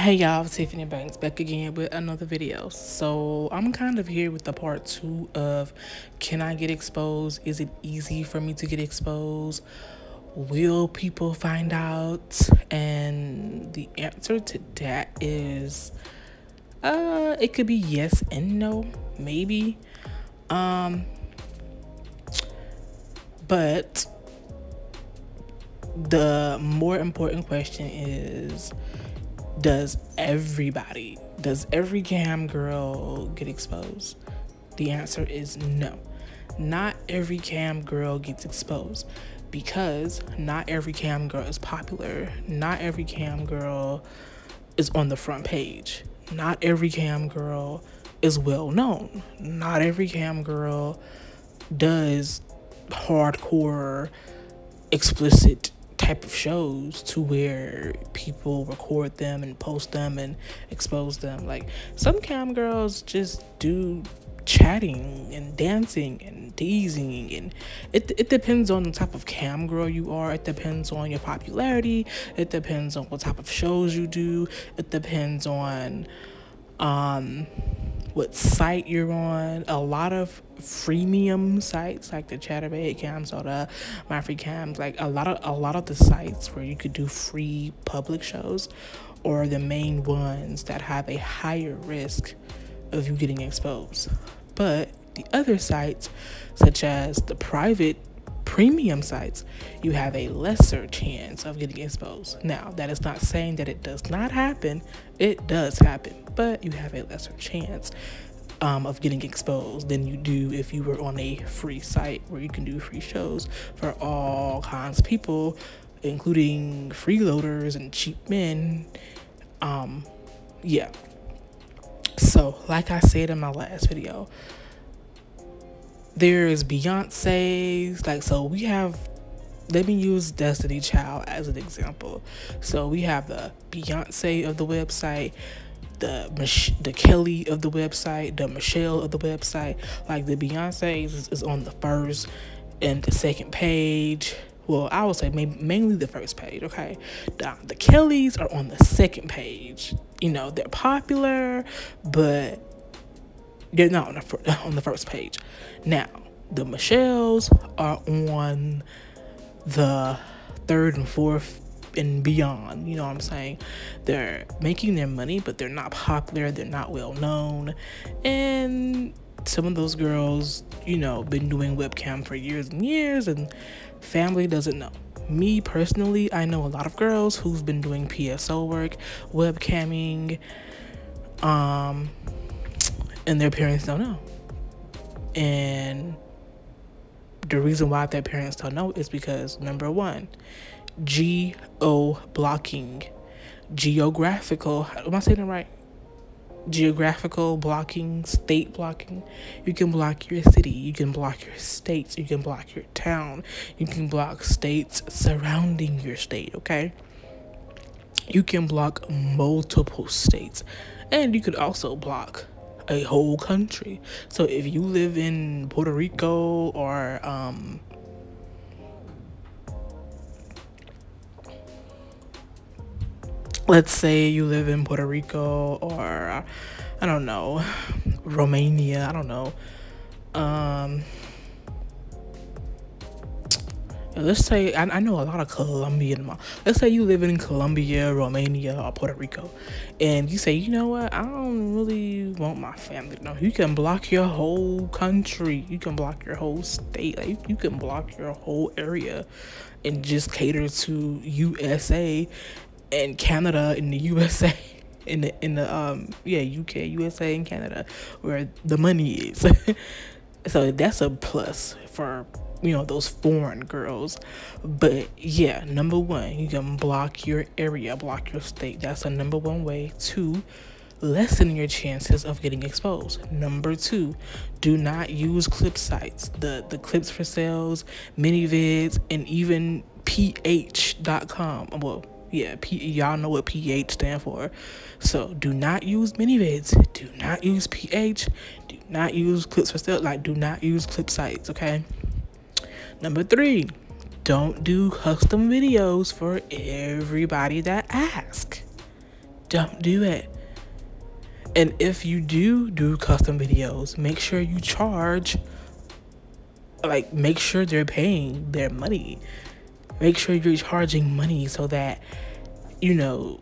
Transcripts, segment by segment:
Hey y'all, Tiffany Banks back again with another video. So I'm kind of here with the part 2 of can I get exposed? Is it easy for me to get exposed? Will people find out? And the answer to that is it could be yes and no, maybe. But the more important question is, does every cam girl get exposed? The answer is no. Not every cam girl gets exposed because not every cam girl is popular. Not every cam girl is on the front page. Not every cam girl is well known. Not every cam girl does hardcore, explicit type of shows to where people record them and post them and expose them. Like, some cam girls just do chatting and dancing and teasing, and it depends on the type of cam girl you are. It depends on your popularity. It depends on what type of shows you do. It depends on what site you're on. A lot of freemium sites like the Chaturbate, CamSoda, MyFreeCams, like a lot of the sites where you could do free public shows are the main ones that have a higher risk of you getting exposed. But the other sites, such as the private premium sites, you have a lesser chance of getting exposed. Now, that is not saying that it does not happen. It does happen, but you have a lesser chance of getting exposed than you do if you were on a free site where you can do free shows for all kinds of people, including freeloaders and cheap men. Yeah. So, like I said in my last video, there's Beyonce's, we have, let me use Destiny Child as an example. So we have the Beyonce of the website, the Kelly of the website, the Michelle of the website. Like, the Beyonce is on the first and the second page. Well, I would say mainly the first page, okay? The Kellys are on the second page. You know, they're popular, but they're not on the first page. Now, the Michelles are on the third and fourth and beyond. You know what I'm saying? They're making their money, but they're not popular. They're not well known. And some of those girls, you know, been doing webcam for years and years, and family doesn't know. Me personally, I know a lot of girls who've been doing PSO work, webcamming, and their parents don't know. And the reason why their parents don't know is because, number one, geo-blocking. Geographical, am I saying it right? Geographical blocking, state blocking. You can block your city, you can block your states, you can block your town, you can block states surrounding your state, okay? You can block multiple states, and you could also block a whole country. So if you live in Puerto Rico, or let's say you live in Puerto Rico, or I don't know, Romania, I don't know, let's say I know a lot of Colombian mom. Let's say you live in Colombia, Romania, or Puerto Rico, and you say, you know what, I don't really want my family to know. You can block your whole country. You can block your whole state. Like, you can block your whole area and just cater to USA and Canada and the USA. In the UK, USA, and Canada, where the money is. So that's a plus for, you know, those foreign girls. But yeah, number one, you can block your area, block your state. That's a number one way to lessen your chances of getting exposed. Number two, do not use clip sites. The clips for sales, ManyVids, and even ph.com. Well, yeah, y'all know what PH stand for. So do not use ManyVids. Do not use PH. Do not use clips for sale. Like, do not use clip sites, okay? Number three, don't do custom videos for everybody that asks. Don't do it. And if you do custom videos, make sure you charge, like, make sure they're paying their money. Make sure you're charging money so that, you know,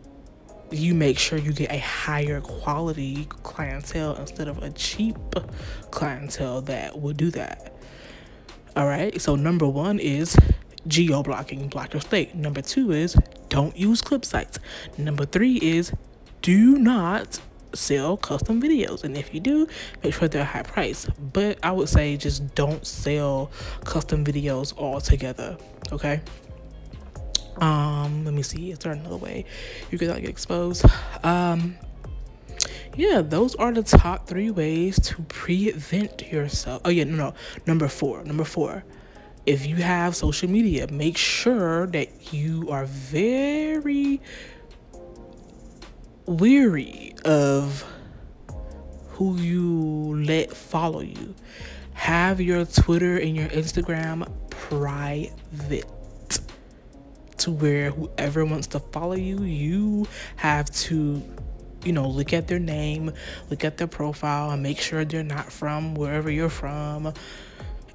you make sure you get a higher quality clientele instead of a cheap clientele that will do that. All right. So number 1 is geo blocking, block your state. Number 2 is don't use clip sites. Number 3 is do not sell custom videos, and if you do, make sure they're high price. But I would say just don't sell custom videos altogether. Okay. Let me see, is there another way you could not get exposed? Yeah, those are the top 3 ways to prevent yourself. Oh yeah, no. Number four, if you have social media, make sure that you are very weary of who you let follow you. Have your Twitter and your Instagram private, to where whoever wants to follow you, you have to, you know, look at their name, look at their profile, and make sure they're not from wherever you're from,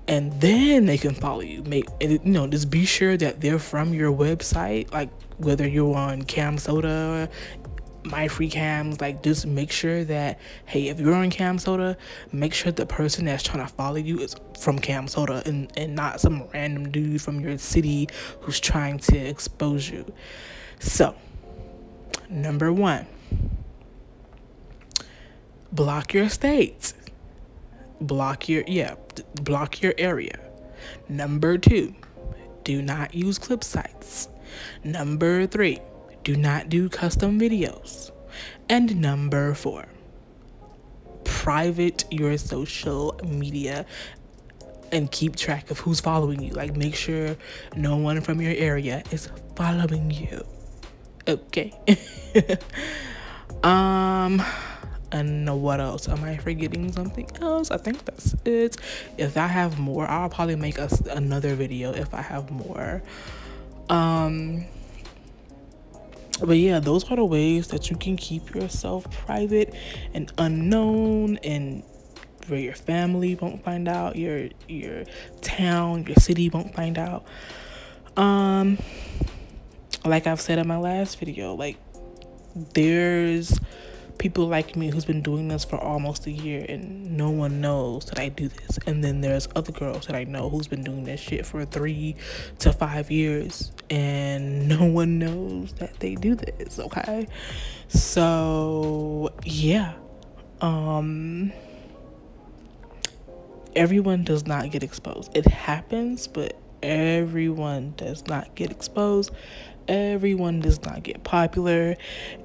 and then they can follow you. Just be sure that they're from your website, like whether you're on CamSoda, MyFreeCams. Like, just make sure that, hey, if you're on CamSoda, make sure the person that's trying to follow you is from CamSoda and not some random dude from your city who's trying to expose you. So, number 1, block your state. Block your area. Number 2, do not use clip sites. Number 3, do not do custom videos. And number 4, private your social media and keep track of who's following you. Like, make sure no one from your area is following you. Okay. And what else? Am I forgetting something else? I think that's it. If I have more, I'll probably make another video if I have more. But yeah, those are the ways that you can keep yourself private and unknown, and where your family won't find out, your town, your city won't find out. Like I've said in my last video, like, there's people like me who's been doing this for almost a year and no one knows that I do this. And then there's other girls that I know who's been doing this shit for 3 to 5 years and no one knows that they do this, okay? So, yeah. Everyone does not get exposed. It happens, but everyone does not get exposed. Everyone does not get popular.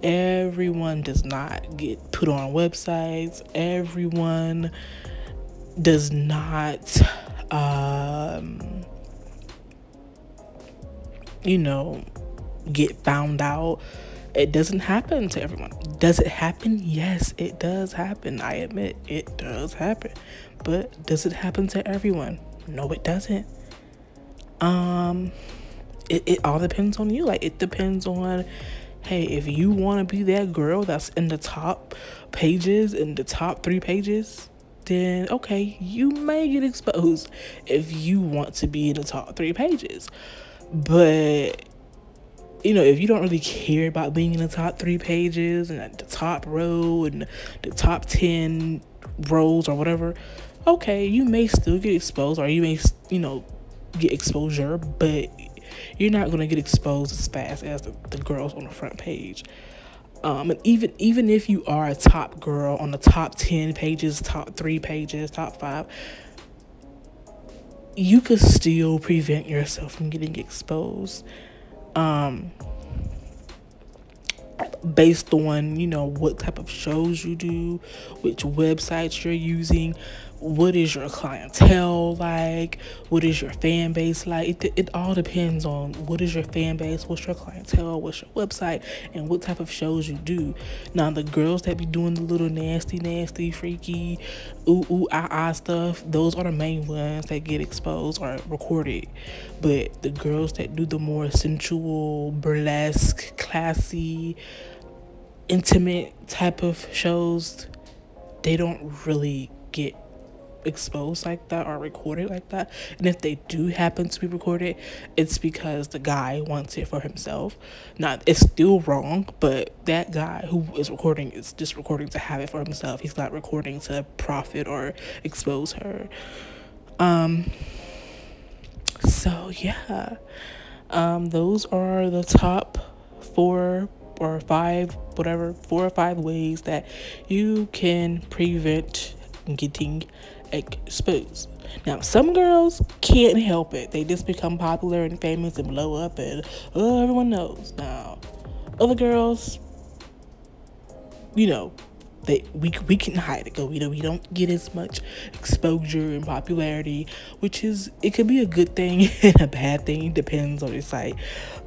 Everyone does not get put on websites. Everyone does not, get found out. It doesn't happen to everyone. Does it happen? Yes, it does happen. I admit it does happen. But does it happen to everyone? No, it doesn't. It all depends on you. Like, it depends on, hey, if you want to be that girl that's in the top pages, in the top 3 pages, then okay, you may get exposed if you want to be in the top 3 pages. But, if you don't really care about being in the top 3 pages and at the top row and the top 10 rows or whatever, okay, you may still get exposed, or you may, get exposure, but you're not going to get exposed as fast as the girls on the front page. And even if you are a top girl on the top 10 pages, top 3 pages, top 5, you could still prevent yourself from getting exposed. Based on, what type of shows you do, which websites you're using, what is your clientele like, what is your fan base like. It all depends on what is your fan base, what's your clientele, what's your website, and what type of shows you do. Now, the girls that be doing the little nasty, freaky, stuff, those are the main ones that get exposed or recorded. But the girls that do the more sensual, burlesque, classy, intimate type of shows, they don't really get exposed like that or recorded like that. And if they do happen to be recorded, it's because the guy wants it for himself. Not, it's still wrong, but that guy who is recording is just recording to have it for himself. He's not recording to profit or expose her. So yeah, those are the top 4 or 5, whatever, 4 or 5 ways that you can prevent getting exposed. Now, some girls can't help it. They just become popular and famous and blow up and everyone knows. Now, other girls, you know, we can hide it. We don't get as much exposure and popularity, which is, it could be a good thing and a bad thing, depends on your site.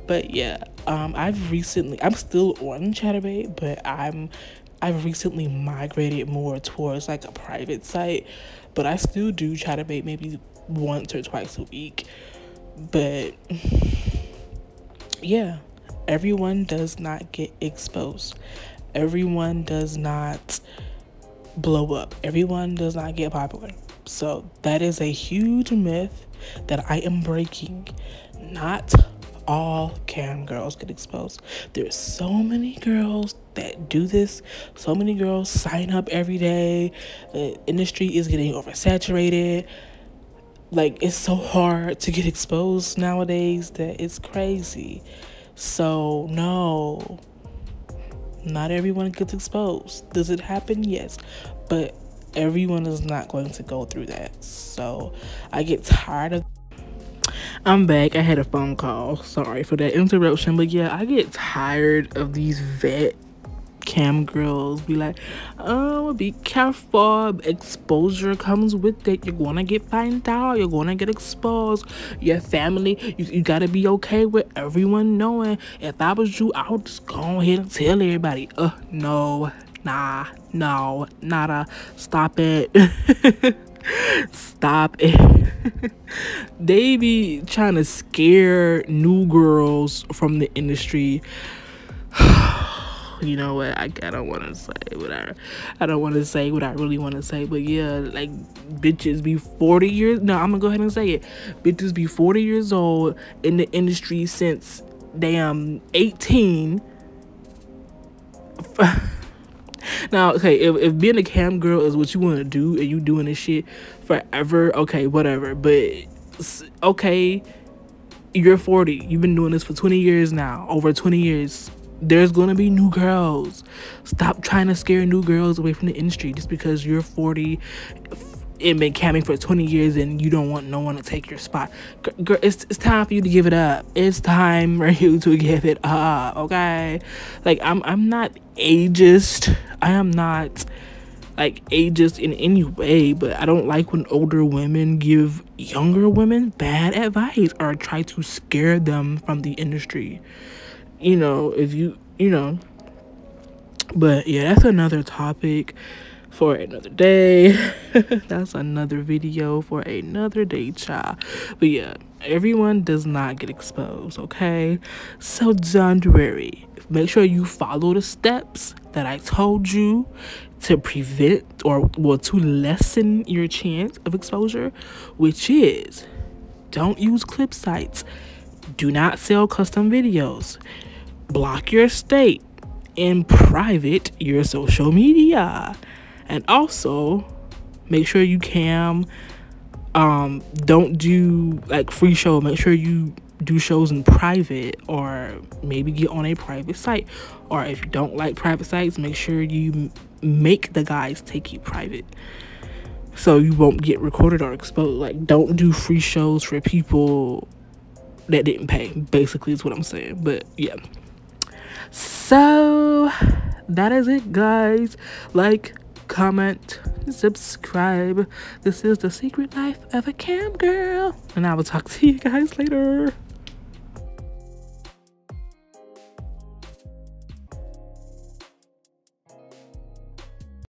But yeah, I'm still on Chaturbate, but I've recently migrated more towards like a private site, but I still do Chaturbate maybe once or twice a week. But yeah, everyone does not get exposed. Everyone does not blow up. Everyone does not get popular. So that is a huge myth that I am breaking. Not all cam girls get exposed. There's so many girls that do this. So many girls sign up every day. The industry is getting oversaturated. Like, it's so hard to get exposed nowadays that it's crazy. So no, not everyone gets exposed. Does it happen? Yes, but everyone is not going to go through that. So I get tired of. I'm back. I had a phone call. Sorry for that interruption. But yeah, I get tired of these vet cam girls be like, oh, be careful. Exposure comes with it. You're gonna get found out. You're gonna get exposed. Your family, you gotta be okay with everyone knowing. If I was you, I would just go ahead and tell everybody. No, nah, no, nada. Stop it. Stop it. They be trying to scare new girls from the industry. You know what? I don't want to say what I don't want to say what I really want to say. But yeah, like, bitches be 40 years. No, I'm gonna go ahead and say it. Bitches be 40 years old in the industry since damn 18. Now, okay, if being a cam girl is what you want to do and you doing this shit forever, okay, whatever. But okay, you're 40. You've been doing this for 20 years now, over 20 years. There's gonna be new girls. Stop trying to scare new girls away from the industry just because you're 40 and been camming for 20 years and you don't want no one to take your spot. Girl, it's time for you to give it up. It's time for you to give it up, okay? Like, I'm not ageist. I am not like ageist in any way, but I don't like when older women give younger women bad advice or try to scare them from the industry. You know, if you know. But yeah, that's another topic for another day. That's another video for another day, child. But yeah, everyone does not get exposed, okay? So don't worry. Make sure you follow the steps that I told you to prevent or, well, to lessen your chance of exposure, which is don't use clip sites. Do not sell custom videos. Block your state and private your social media. And also make sure you cam. Don't do like free show. Make sure you do shows in private, or maybe get on a private site. Or if you don't like private sites, make sure you make the guys take you private so you won't get recorded or exposed. Like, don't do free shows for people that didn't pay, basically, is what I'm saying. But yeah, so that is it, guys. Like, comment, subscribe. This is The Secret Life of a Cam Girl, and I will talk to you guys later.